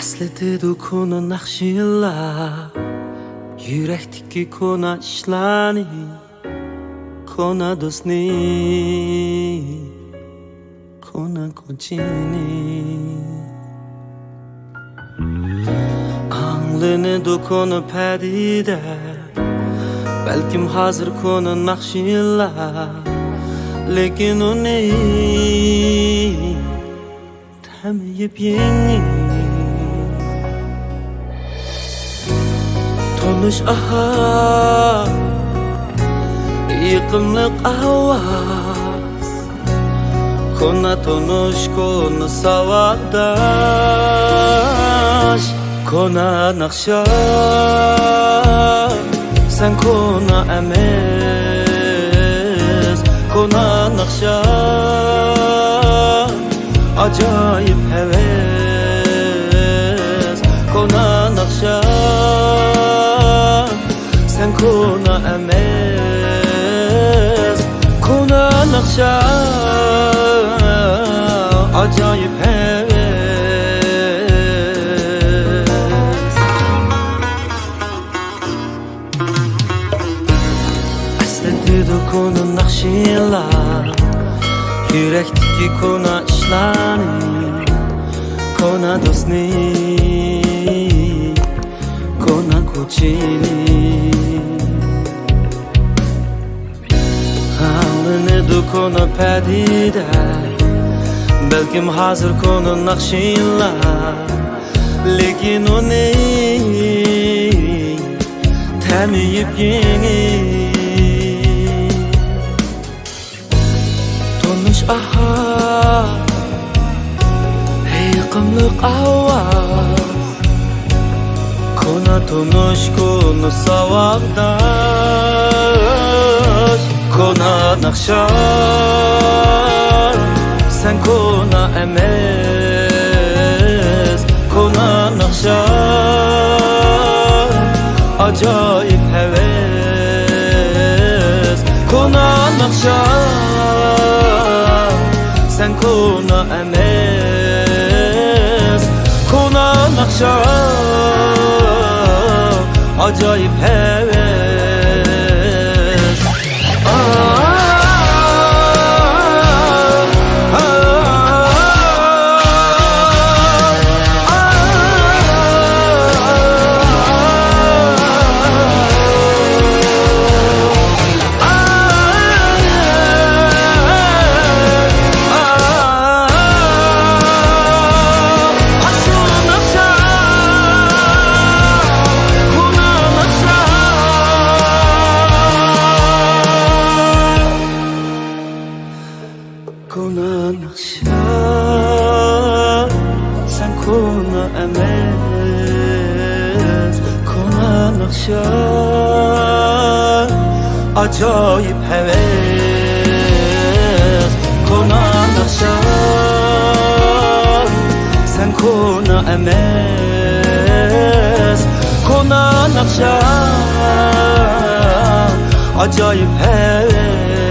Esletdi dokunu naqsh yillar, yurakdagi ko'na ishlarni, ko'na do'stni, ko'na ko'chini. Anglini dokunu padida, balkim hozir ko'na naqsh yillar, lekin uni taniyib yengni. Konuş ahar, yıkımlık avaz, kona tonuş, kona savadaş, kona nakşar, sen kona emez, kona nakşar, acayip heves, kona nakşar. Sen kona emez, kona nakşa, acayip heves. Esletdi dokunu naqsh yillar, yurakdagi kona ishlarni, kona do'stni, kona ko'chini. Kona padida, belkim hozir kona naqsh yillar, lekin uni taniyib yengni. Tonush ahar, yiqimliq ovoz, kona tonush, kona savag'dash, kona nakşar, sen kona emez, kona nakşar, acayip heves, kona nakşar, sen kona emez, kona nakşar, acayip heves. Kona nakşar, sen kona emez, kona nakşar, acayip heves, kona nakşar, sen kona emez, kona nakşar, acayip heves.